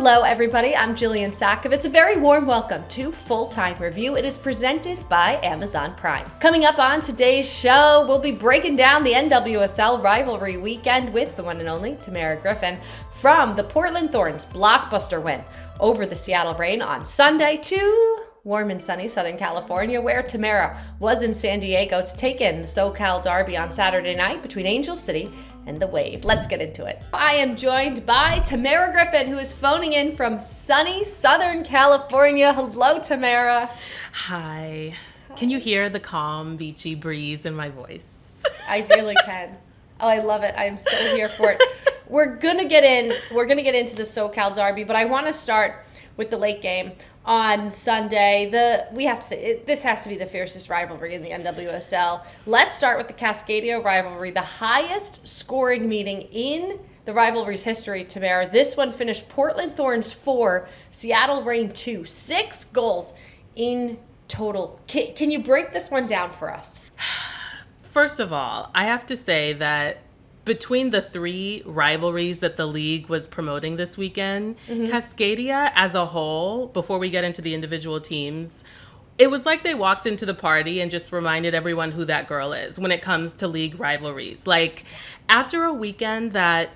Hello, everybody. I'm Jillian Sakovits. A very warm welcome to Full-Time Review. It is presented by Amazon Prime. Coming up on today's show, we'll be breaking down the NWSL Rivalry Weekend with the one and only Tamerra Griffin from the Portland Thorns blockbuster win over the Seattle Reign on Sunday to warm and sunny Southern California, where Tamara was in San Diego to take in the SoCal Derby on Saturday night between Angel City and the Wave. Let's get into it. I am joined by Tamerra Griffin, who is phoning in from sunny Southern California. Hello, Tamara. Hi. Can you hear the calm, beachy breeze in my voice? I really can. Oh, I love it. I am so here for it. We're gonna get into the SoCal Derby, but I want to start with the late game on Sunday. We have to say this has to be the fiercest rivalry in the NWSL. Let's start with the Cascadia Rivalry, the highest scoring meeting in the rivalry's history, Tamara. This one finished Portland Thorns 4, Seattle Reign 2, 6 goals in total. Can you break this one down for us? First of all, I have to say that between the three rivalries that the league was promoting this weekend, Cascadia as a whole, before we get into the individual teams, it was like they walked into the party and just reminded everyone who that girl is when it comes to league rivalries. Like, after a weekend that,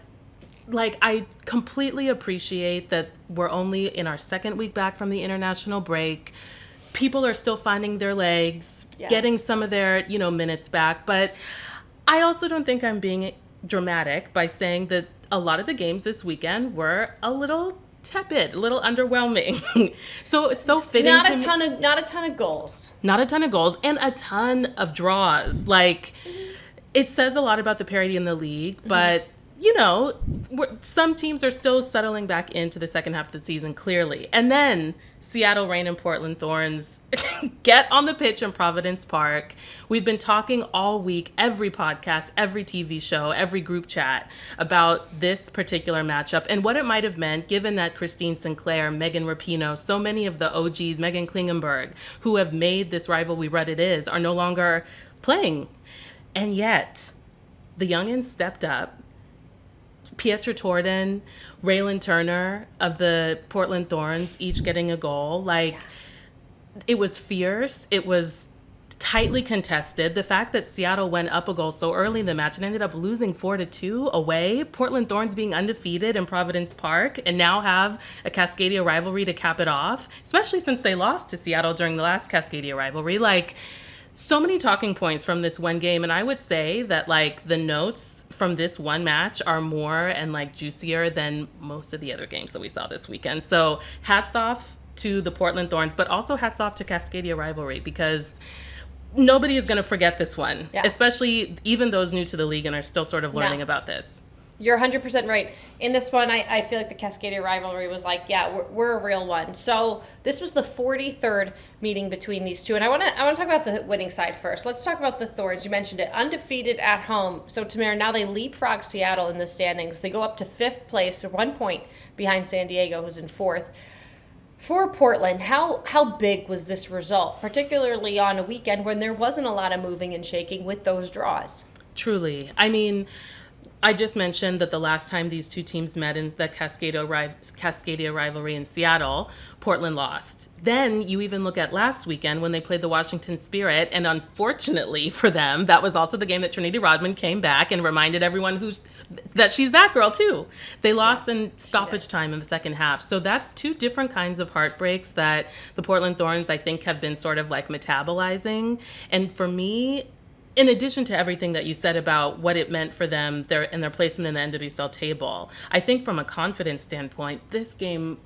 I completely appreciate that we're only in our second week back from the international break. People are still finding their legs, getting some of their, minutes back. But I also don't think I'm being dramatic by saying that a lot of the games this weekend were a little tepid, a little underwhelming. So it's so fitting. Not a ton of goals. Not a ton of goals and a ton of draws. It says a lot about the parity in the league, but some teams are still settling back into the second half of the season, clearly. And then Seattle Reign and Portland Thorns get on the pitch in Providence Park. We've been talking all week, every podcast, every TV show, every group chat about this particular matchup and what it might have meant, given that Christine Sinclair, Megan Rapinoe, so many of the OGs, Megan Klingenberg, who have made this rivalry what it is, are no longer playing. And yet, the youngins stepped up. Pietra Torden, Rayan Turner of the Portland Thorns, each getting a goal. It was fierce. It was tightly contested. The fact that Seattle went up a goal so early in the match and ended up losing 4-2 away, Portland Thorns being undefeated in Providence Park, and now have a Cascadia rivalry to cap it off, especially since they lost to Seattle during the last Cascadia rivalry. So many talking points from this one game, and I would say that the notes from this one match are more and juicier than most of the other games that we saw this weekend. So hats off to the Portland Thorns, but also hats off to Cascadia Rivalry, because nobody is going to forget this one, especially even those new to the league and are still sort of learning about this. You're 100% right. In this one, I feel like the Cascadia Rivalry was we're a real one. So this was the 43rd meeting between these two. And I want to talk about the winning side first. Let's talk about the Thorns. You mentioned it. Undefeated at home. So, Tamara, now they leapfrog Seattle in the standings. They go up to 5th place. They're 1 point behind San Diego, who's in 4th. For Portland, how big was this result, particularly on a weekend when there wasn't a lot of moving and shaking with those draws? Truly. I mean, I just mentioned that the last time these two teams met in the Cascadia rivalry in Seattle, Portland lost. Then you even look at last weekend when they played the Washington Spirit, and unfortunately for them, that was also the game that Trinity Rodman came back and reminded everyone that she's that girl too. They lost in stoppage time in the second half. So that's two different kinds of heartbreaks that the Portland Thorns, I think, have been sort of metabolizing. And for me, in addition to everything that you said about what it meant for them and their placement in the NWSL table, I think from a confidence standpoint, this game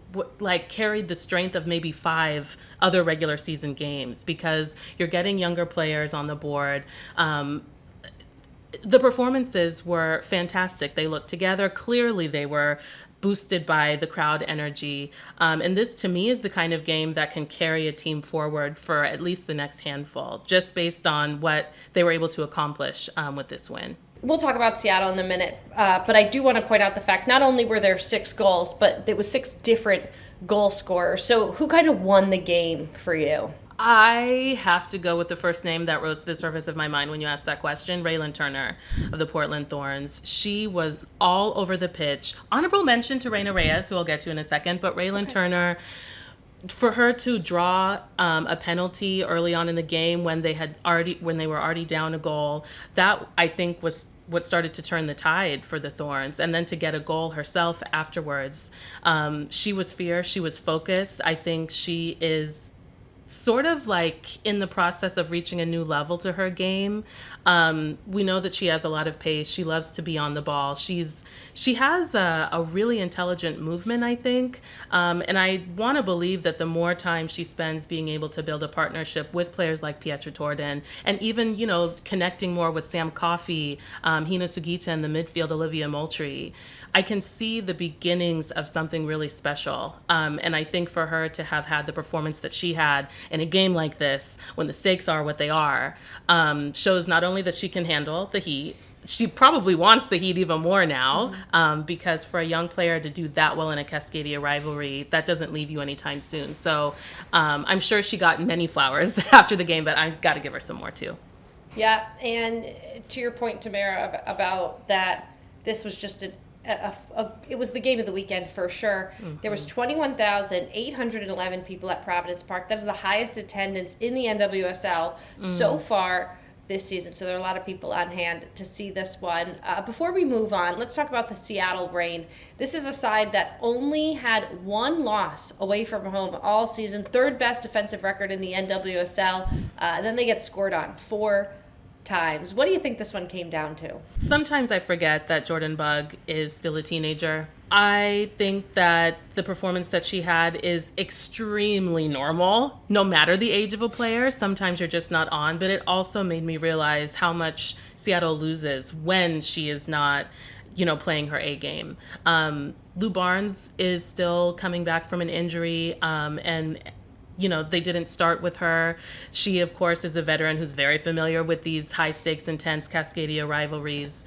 carried the strength of maybe 5 other regular season games, because you're getting younger players on the board. The performances were fantastic. They looked together. Clearly, they were boosted by the crowd energy. And this, to me, is the kind of game that can carry a team forward for at least the next handful, just based on what they were able to accomplish with this win. We'll talk about Seattle in a minute, but I do want to point out the fact not only were there 6 goals, but there was 6 different goal scorers. So who kind of won the game for you? I have to go with the first name that rose to the surface of my mind when you asked that question, Rayan Turner of the Portland Thorns. She was all over the pitch. Honorable mention to Reina Reyes, who I'll get to in a second, but Rayan Turner, for her to draw a penalty early on in the game when they were already down a goal, that I think was what started to turn the tide for the Thorns. And then to get a goal herself afterwards, she was fierce, she was focused. I think she is sort of like in the process of reaching a new level to her game. We know that she has a lot of pace. She loves to be on the ball. She has a really intelligent movement, I think. And I want to believe that the more time she spends being able to build a partnership with players like Pietra Torden, and even, connecting more with Sam Coffey, Hina Sugita in the midfield, Olivia Moultrie, I can see the beginnings of something really special. And I think for her to have had the performance that she had in a game like this, when the stakes are what they are, shows not only that she can handle the heat, she probably wants the heat even more now, because for a young player to do that well in a Cascadia rivalry, that doesn't leave you anytime soon. So I'm sure she got many flowers after the game, but I've got to give her some more too. Yeah, and to your point, Tamara, about that, this was just it was the game of the weekend for sure. There was 21,811 people at Providence Park. That's the highest attendance in the NWSL so far this season. So there are a lot of people on hand to see this one. Before we move on, let's talk about the Seattle Reign. This is a side that only had one loss away from home all season, third best defensive record in the NWSL. And then they get scored on 4 times. What do you think this one came down to? Sometimes I forget that Jordan Bugg is still a teenager. I think that the performance that she had is extremely normal, no matter the age of a player. Sometimes you're just not on, but it also made me realize how much Seattle loses when she is not, playing her A game. Lou Barnes is still coming back from an injury, and they didn't start with her. She, of course, is a veteran who's very familiar with these high-stakes, intense Cascadia rivalries.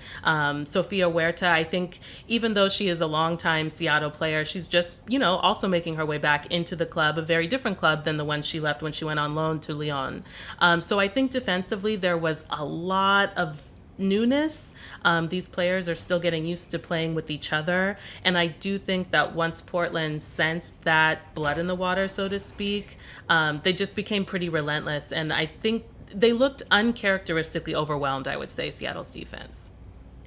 Sofia Huerta, I think, even though she is a longtime Seattle player, she's just, also making her way back into the club, a very different club than the one she left when she went on loan to Lyon. So I think defensively there was a lot of newness. These players are still getting used to playing with each other. And I do think that once Portland sensed that blood in the water, so to speak, they just became pretty relentless. And I think they looked uncharacteristically overwhelmed, I would say, Seattle's defense.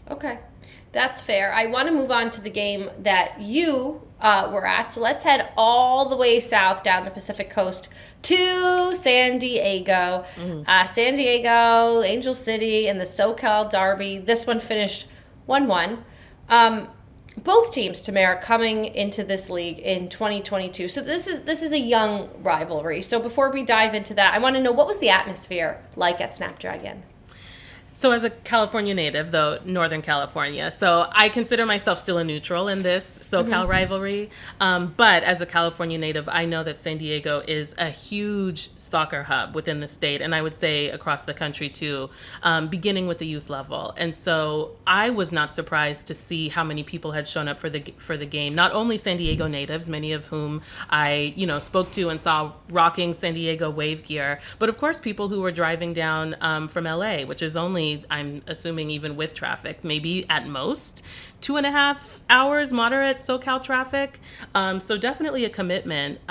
Okay. That's fair. I want to move on to the game that you were at. So let's head all the way south down the Pacific Coast to San Diego. San Diego, Angel City, and the SoCal Derby. This one finished 1-1. Both teams, Tamara, coming into this league in 2022. So this is a young rivalry. So before we dive into that, I want to know, what was the atmosphere like at Snapdragon? So as a California native, though, Northern California, so I consider myself still a neutral in this SoCal rivalry. But as a California native, I know that San Diego is a huge soccer hub within the state, and I would say across the country too, beginning with the youth level. And so I was not surprised to see how many people had shown up for the game. Not only San Diego natives, many of whom I spoke to and saw rocking San Diego wave gear, but of course people who were driving down from LA, which is only, I'm assuming, even with traffic, maybe at most 2.5 hours moderate SoCal traffic. So definitely a commitment.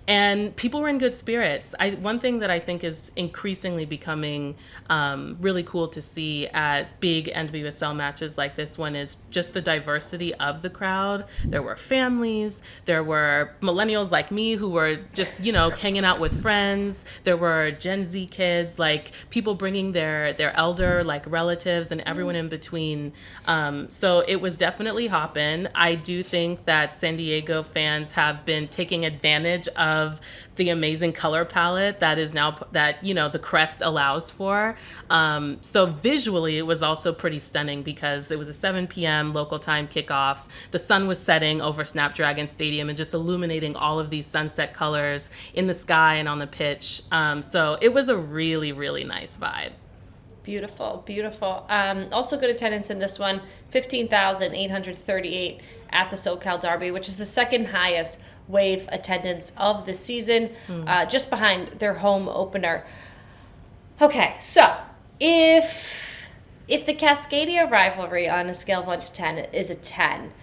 And people were in good spirits. One thing that I think is increasingly becoming really cool to see at big NWSL matches like this one is just the diversity of the crowd. There were families, there were millennials like me who were just, hanging out with friends. There were Gen Z kids, like people bringing their elder, like relatives, and everyone in between. So it was definitely hoppin'. I do think that San Diego fans have been taking advantage of the amazing color palette that is now the crest allows for. So visually it was also pretty stunning because it was a 7 p.m. local time kickoff. The sun was setting over Snapdragon Stadium and just illuminating all of these sunset colors in the sky and on the pitch. So it was a really, really nice vibe. Beautiful, beautiful. Also good attendance in this one, 15,838 at the SoCal Derby, which is the second highest wave attendance of the season, just behind their home opener. Okay, so if the Cascadia Rivalry on a scale of 1 to 10 is a 10,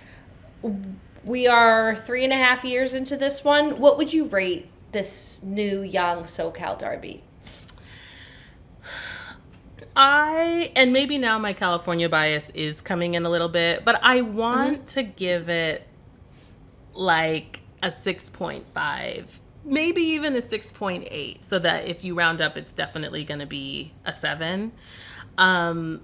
we are 3.5 years into this one. What would you rate this new young SoCal Derby? And maybe now my California bias is coming in a little bit, but I want to give it like a 6.5, maybe even a 6.8, so that if you round up, it's definitely going to be a 7. And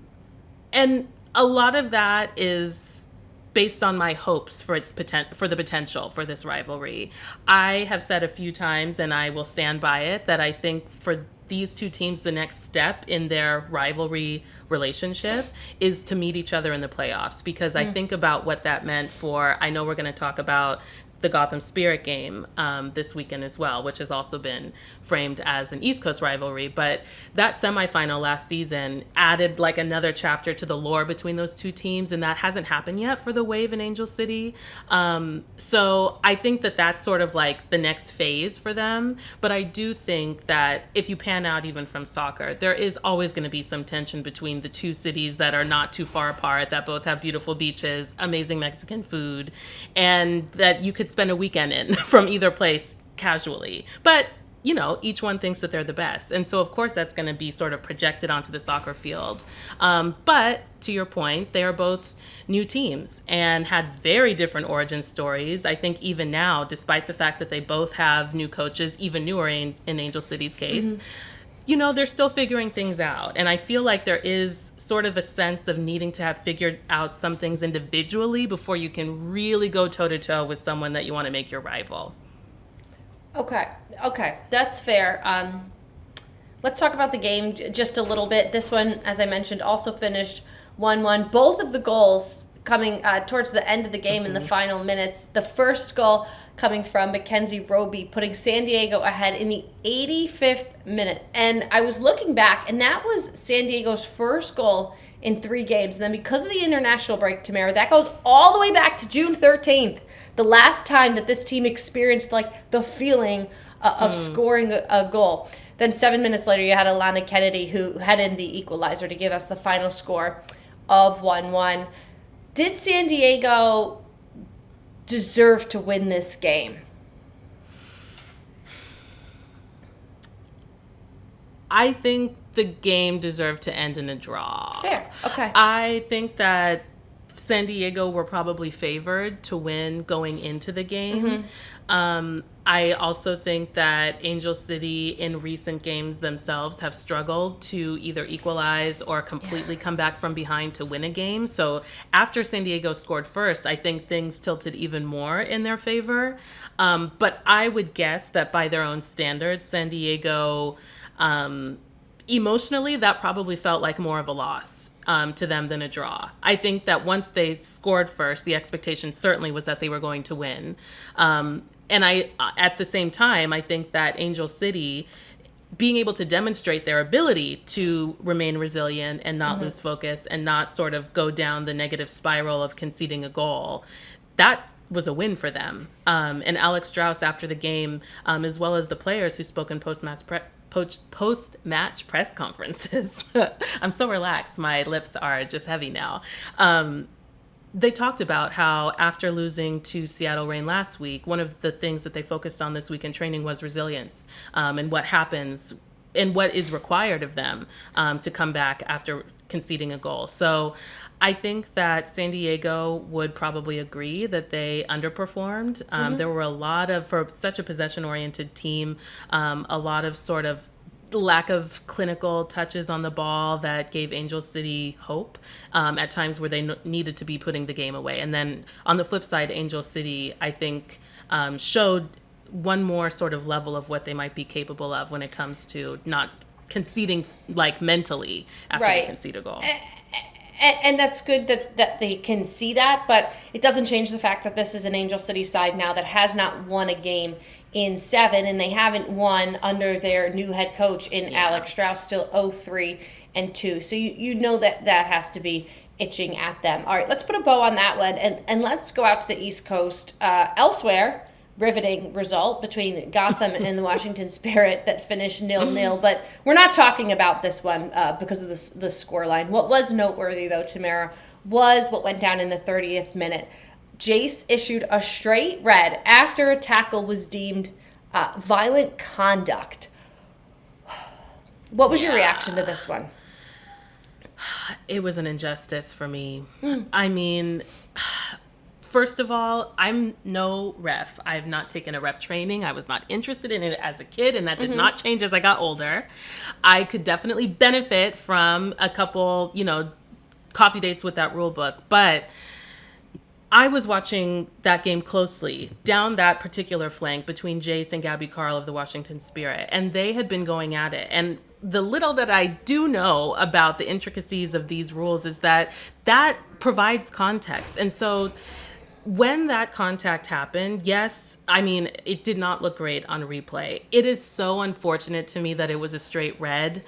a lot of that is based on my hopes for the potential for this rivalry. I have said a few times, and I will stand by it, that I think for these two teams, the next step in their rivalry relationship is to meet each other in the playoffs, because I think about what that meant for, I know we're going to talk about the Gotham Spirit game this weekend as well, which has also been framed as an East Coast rivalry. But that semifinal last season added like another chapter to the lore between those two teams, and that hasn't happened yet for the Wave in Angel City. So I think that that's sort of like the next phase for them. But I do think that if you pan out even from soccer, there is always going to be some tension between the two cities that are not too far apart, that both have beautiful beaches, amazing Mexican food, and that you could spend a weekend in from either place casually. But, you know, each one thinks that they're the best. And so, of course, that's going to be sort of projected onto the soccer field. But to your point, they are both new teams and had very different origin stories. I think even now, despite the fact that they both have new coaches, even newer in Angel City's case, you know, they're still figuring things out. And I feel like there is sort of a sense of needing to have figured out some things individually before you can really go toe-to-toe with someone that you want to make your rival. Okay, that's fair. Let's talk about the game just a little bit. This one, as I mentioned, also finished 1-1. Both of the goals coming towards the end of the game in the final minutes. The first goal coming from Mackenzie Roby, putting San Diego ahead in the 85th minute. And I was looking back, and that was San Diego's first goal in 3 games. And then because of the international break, Tamara, that goes all the way back to June 13th, the last time that this team experienced like the feeling of scoring a goal. Then 7 minutes later, you had Alana Kennedy, who had in the equalizer to give us the final score of 1-1. Did San Diego deserve to win this game? I think the game deserved to end in a draw. Fair. Okay. I think that San Diego were probably favored to win going into the game. I also think that Angel City in recent games themselves have struggled to either equalize or completely come back from behind to win a game. So after San Diego scored first, I think things tilted even more in their favor. But I would guess that by their own standards, San Diego, emotionally, that probably felt like more of a loss to them than a draw. I think that once they scored first, the expectation certainly was that they were going to win. And at the same time, I think that Angel City, being able to demonstrate their ability to remain resilient and not lose focus and not sort of go down the negative spiral of conceding a goal, that was a win for them. And Alex Strauss, after the game, as well as the players who spoke in post-match press conferences, I'm so relaxed, my lips are just heavy now. They talked about how after losing to Seattle Reign last week, one of the things that they focused on this week in training was resilience, and what happens and what is required of them to come back after conceding a goal. So I think that San Diego would probably agree that they underperformed. There were a lot of, for such a possession-oriented team, a lot of sort of lack of clinical touches on the ball that gave Angel City hope at times where they needed to be putting the game away. And then on the flip side, Angel City, I think, showed one more sort of level of what they might be capable of when it comes to not conceding like mentally after they concede a goal. And that's good that they can see that, but it doesn't change the fact that this is an Angel City side now that has not won a game in 7, and they haven't won under their new head coach in Alex Strauss, still 0-3 and 2. So you know that has to be itching at them. All right, let's put a bow on that one, and let's go out to the East Coast. Elsewhere, riveting result between Gotham and the Washington Spirit that finished 0-0. But we're not talking about this one because of the scoreline. What was noteworthy, though, Tamara, was what went down in the 30th minute. Jace issued a straight red after a tackle was deemed violent conduct. What was your reaction to this one? It was an injustice for me. I mean, first of all, I'm no ref. I have not taken a ref training. I was not interested in it as a kid, and that did not change as I got older. I could definitely benefit from a couple, coffee dates with that rule book, but I was watching that game closely down that particular flank between Jace and Gabby Carl of the Washington Spirit, and they had been going at it. And the little that I do know about the intricacies of these rules is that provides context. And so when that contact happened, yes, I mean, it did not look great on replay. It is so unfortunate to me that it was a straight red.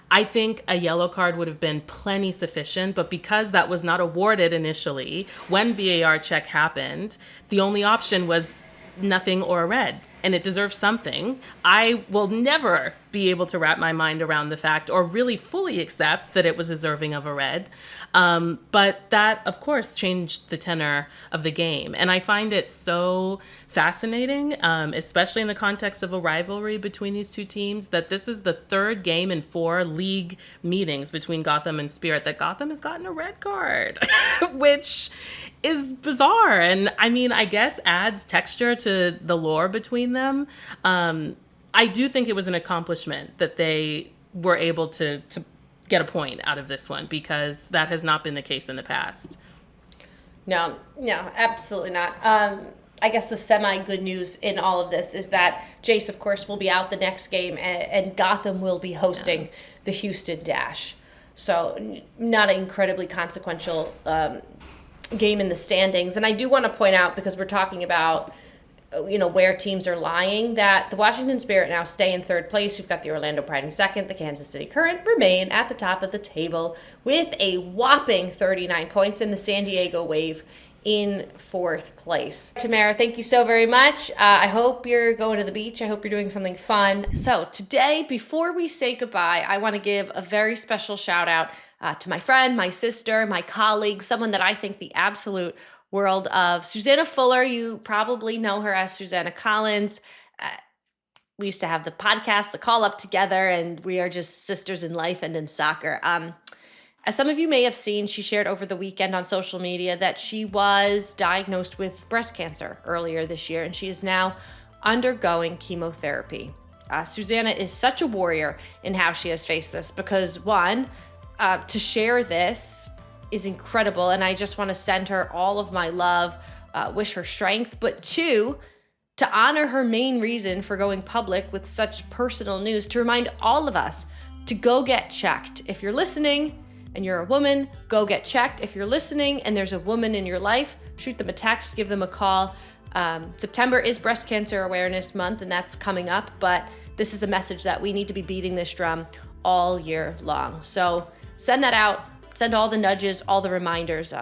I think a yellow card would have been plenty sufficient, but because that was not awarded initially, when VAR check happened, the only option was nothing or a red, and it deserves something. I will never be able to wrap my mind around the fact or really fully accept that it was deserving of a red. But that, of course, changed the tenor of the game. And I find it so fascinating, especially in the context of a rivalry between these two teams, that this is the third game in 4 league meetings between Gotham and Spirit that Gotham has gotten a red card, which is bizarre. And I mean, I guess adds texture to the lore between them. I do think it was an accomplishment that they were able to get a point out of this one, because that has not been the case in the past. No, absolutely not. I guess the semi-good news in all of this is that Jace, of course, will be out the next game, and Gotham will be hosting the Houston Dash. So not an incredibly consequential game in the standings. And I do want to point out, because we're talking about where teams are lying, that the Washington Spirit now stay in third place. You've got the Orlando Pride in second. The Kansas City Current remain at the top of the table with a whopping 39 points, and the San Diego Wave in fourth place. Tamara, thank you so very much. I hope you're going to the beach. I hope you're doing something fun. So today, before we say goodbye, I want to give a very special shout out to my friend, my sister, my colleague, someone that I think the absolute world of, Susanna Fuller. You probably know her as Susanna Collins. We used to have the podcast, The Call Up, together, and we are just sisters in life and in soccer. As some of you may have seen, she shared over the weekend on social media that she was diagnosed with breast cancer earlier this year, and she is now undergoing chemotherapy. Susanna is such a warrior in how she has faced this, because one, to share this is incredible, and I just want to send her all of my love, wish her strength. But two, to honor her main reason for going public with such personal news, to remind all of us to go get checked. If you're listening and you're a woman, go get checked. If you're listening and there's a woman in your life, shoot them a text, give them a call. September is Breast Cancer Awareness Month, and that's coming up, but this is a message that we need to be beating this drum all year long. So send that out. Send all the nudges, all the reminders,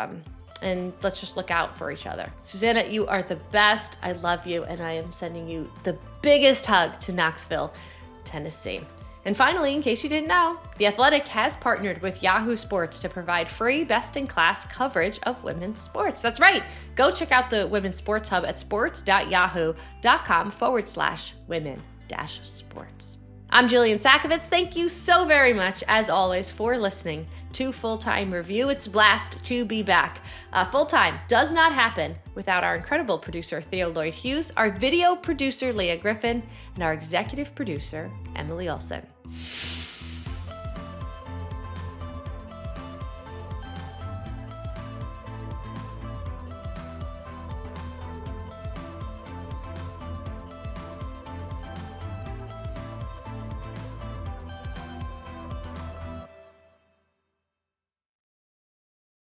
and let's just look out for each other. Susanna, you are the best. I love you, and I am sending you the biggest hug to Knoxville, Tennessee. And finally, in case you didn't know, The Athletic has partnered with Yahoo Sports to provide free best-in-class coverage of women's sports. That's right. Go check out the Women's Sports Hub at sports.yahoo.com/women-sports. I'm Jillian Sakovits. Thank you so very much, as always, for listening to Full-Time Review. It's a blast to be back. Full-Time does not happen without our incredible producer, Theo Lloyd Hughes, our video producer, Leah Griffin, and our executive producer, Emily Olson.